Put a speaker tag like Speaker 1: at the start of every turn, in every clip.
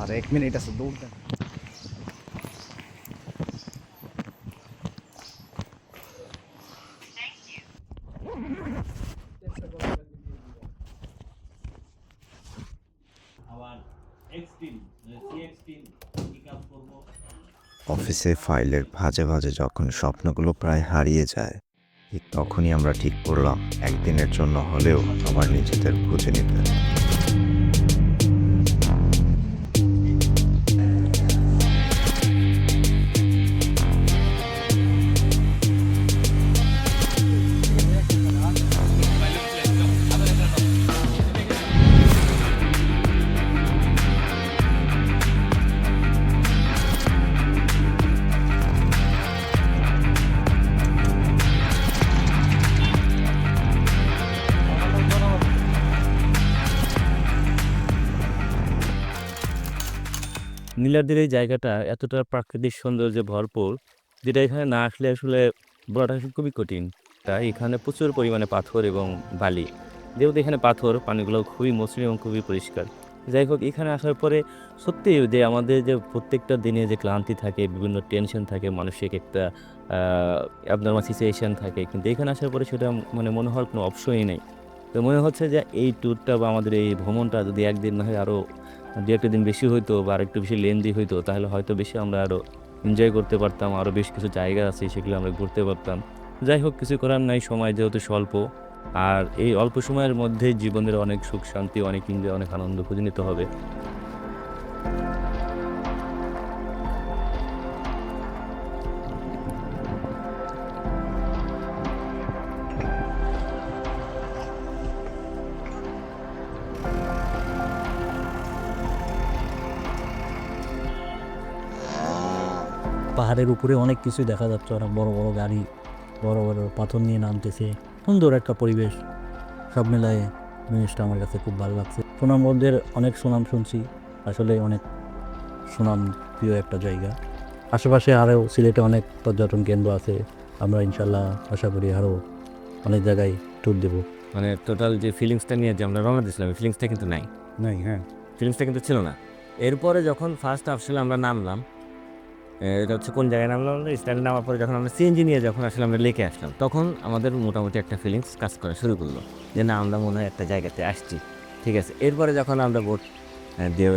Speaker 1: আর 1 minute আছে, দৌড় দেন।
Speaker 2: অফিসে ফাইলের ভাঁজে ভাঁজে যখন স্বপ্নগুলো প্রায় হারিয়ে যায়, ঠিক তখনই আমরা ঠিক করলাম একদিনের জন্য হলেও আমার নিজেদের খুঁজে নিতে।
Speaker 3: নীলাদ্রির এই জায়গাটা এতটা প্রাকৃতিক সৌন্দর্যে ভরপুর, যেটা এখানে না আসলে আসলে বলাটা খুবই কঠিন। তাই এখানে প্রচুর পরিমাণে পাথর এবং বালি। যেহেতু এখানে পাথর, পানিগুলো খুবই মসৃণ এবং খুবই পরিষ্কার। যাই হোক, এখানে আসার পরে সত্যিই যে আমাদের যে প্রত্যেকটা দিনে যে ক্লান্তি থাকে, বিভিন্ন টেনশন থাকে, মানসিক একটা abnormal সিচুয়েশন থাকে। কিন্তু এখানে আসার পরে সেটা মানে মনে হওয়ার কোনো অপশনই নেই। তো মনে হচ্ছে যে এই ট্যুরটা বা আমাদের এই ভ্রমণটা যদি একদিন না হয় আরও ২-১ দিন বেশি হইতো বা আরেকটু বেশি লেন্দি হইতো, তাহলে হয়তো বেশি আমরা আরও এনজয় করতে পারতাম। আরও বেশ কিছু জায়গা আছে সেগুলো আমরা ঘুরতে পারতাম। যাই হোক, কিছু করার নাই, সময় যেহেতু স্বল্প। আর এই অল্প সময়ের মধ্যেই জীবনের অনেক সুখ শান্তি, অনেক এনজয়, অনেক আনন্দ খুঁজে নিতে হবে।
Speaker 4: পাহাড়ের উপরে অনেক কিছুই দেখা যাচ্ছে, অনেক বড় বড় গাড়ি, বড় বড় পাথর নিয়ে নামতেছে। সুন্দর একটা পরিবেশ। সব মিলায়ে জিনিসটা আমার কাছে খুব ভালো লাগছে। সুনামগঞ্জের অনেক সুনাম শুনছি, আসলে অনেক সুনাম প্রিয় একটা জায়গা। আশেপাশে আরও সিলেটে অনেক পর্যটন কেন্দ্র আছে। আমরা ইনশাল্লাহ আশা করি আরও অনেক জায়গায় ট্যুর দেবো।
Speaker 3: মানে টোটাল যে ফিলিংসটা নিয়ে যে আমরা রওনা দিয়েছিলাম, এই ফিলিংসটা কিন্তু নাই।
Speaker 1: হ্যাঁ,
Speaker 3: ফিলিংসটা কিন্তু ছিল না। এরপরে যখন ফার্স্ট আসলে আমরা নামলাম, এটা হচ্ছে কোন জায়গায় নামলাম আমরা, স্ট্যান্ডে নামার পরে যখন আমরা সিএনজি নিয়ে যখন আসলে আমরা লেকে আসলাম, তখন আমাদের মোটামুটি একটা ফিলিংস কাজ করা শুরু করলো যে না, আমরা মনে হয় একটা জায়গাতে আসছি। ঠিক আছে, এরপরে যখন আমরা বোট দিয়ে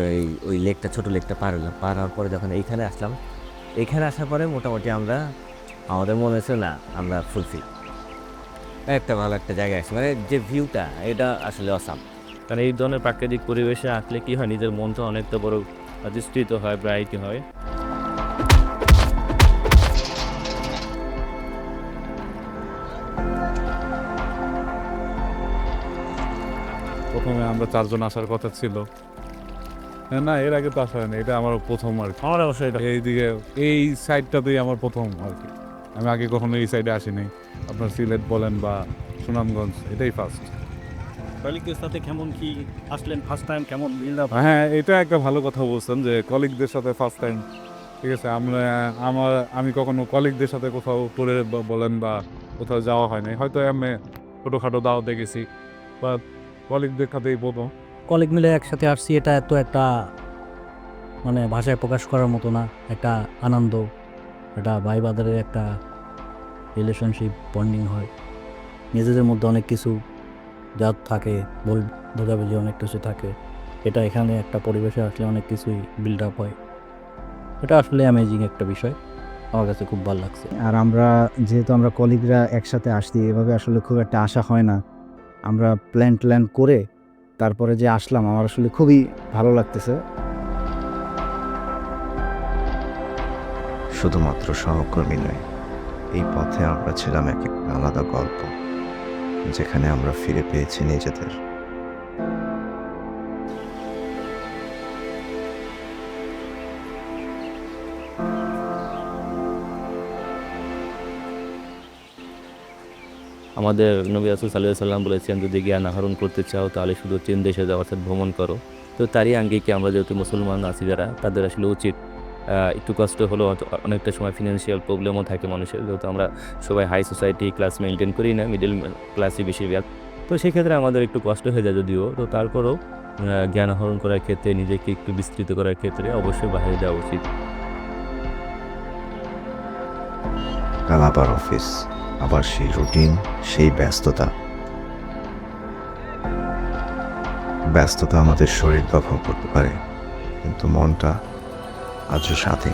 Speaker 3: ওই লেকটা, ছোটো লেকটা পার হলাম, পার হওয়ার পরে যখন এইখানে আসলাম, এইখানে আসার পরে মোটামুটি আমাদের মনে হচ্ছে না আমরা ফুলফিল একটা ভালো একটা জায়গায় আসছি। মানে যে ভিউটা, এটা আসলে অসাম। কারণ এই ধরনের প্রাকৃতিক পরিবেশে আসলে কি হয়, নিজের মনটা অনেকটা বড় বিস্তৃত হয়, ব্রাইট হয়।
Speaker 5: প্রথমে আমরা 4 জন আসার কথা ছিল। না, এর আগে তো আসা হয়নি, এটা আমার প্রথম আর কি।
Speaker 3: আমার অবশ্যই এটা
Speaker 5: এইদিকে এই সাইডটাতেই আমার প্রথম আর কি। আমি আগে কখনো এই সাইডে আসিনি। আপনার সিলেট বলেন বা সুনামগঞ্জ, এটাই ফার্স্ট।
Speaker 4: কলিগদের সাথে কেমন কি আসলেন ফার্স্ট টাইম, কেমন মিললাম?
Speaker 5: হ্যাঁ, এটা একটা ভালো কথা বলছেন যে কলিগদের সাথে ফার্স্ট টাইম। ঠিক আছে, আমি কখনো কলিগদের সাথে কোথাও ট্যুরে বলেন বা কোথাও যাওয়া হয়নি। হয়তো আমি ছোটোখাটো দাওয়াতে গেছি, বা কলিগদের সাথেই প্রথম।
Speaker 4: কলিগ মিলে একসাথে আসছি, এটা এত একটা মানে ভাষায় প্রকাশ করার মতো না একটা আনন্দ। এটা ভাই বাদারের একটা রিলেশনশিপ বন্ডিং হয়, নিজেদের মধ্যে অনেক কিছু যা থাকে, বোঝাবুঝি অনেক কিছু থাকে। এটা এখানে একটা পরিবেশে আসলে অনেক কিছুই বিল্ড আপ হয়। এটা আসলে অ্যামেজিং একটা বিষয়, আমার কাছে খুব ভালো লাগছে।
Speaker 1: আর আমরা যেহেতু আমরা কলিগরা একসাথে আসছি, এভাবে আসলে খুব একটা আশা হয় না। আমরা প্ল্যান করে তারপরে যে আসলাম, আমার আসলে খুবই ভালো লাগতেছে।
Speaker 2: শুধুমাত্র সহকর্মী নয়, এই পথে আমরা ছিলাম এক একটা আলাদা গল্প, যেখানে আমরা ফিরে পেয়েছি নিজেদের।
Speaker 3: আমাদের নবী রাসূল সাল্লাল্লাহু আলাইহি সাল্লাম বলেছেন, যদি জ্ঞান আহরণ করতে চাও তাহলে শুধু 3 দেশে যাও, অর্থাৎ ভ্রমণ করো। তো তারই আঙ্গিকে আমরা যেহেতু মুসলমান আছি যারা, তাদের আসলে উচিত একটু কষ্ট হলেও অনেকটা সময় ফিনান্সিয়াল প্রবলেমও থাকে মানুষের, যেহেতু আমরা সবাই হাই সোসাইটি ক্লাস মেনটেন করি না, মিডল ক্লাসই বেশিরভাগ। তো সেক্ষেত্রে আমাদের একটু কষ্ট হয়ে যায় যদিও, তো তারপরেও জ্ঞান আহরণ করার ক্ষেত্রে, নিজেকে একটু বিস্তৃত করার ক্ষেত্রে অবশ্যই বাইরে যাওয়া উচিত।
Speaker 2: কাল আবার অফিস, আবার সেই রুটিন, সেই ব্যস্ততা। ব্যস্ততা আমাদের শরীর দখল করতে পারে, কিন্তু মনটা আজও সাথে।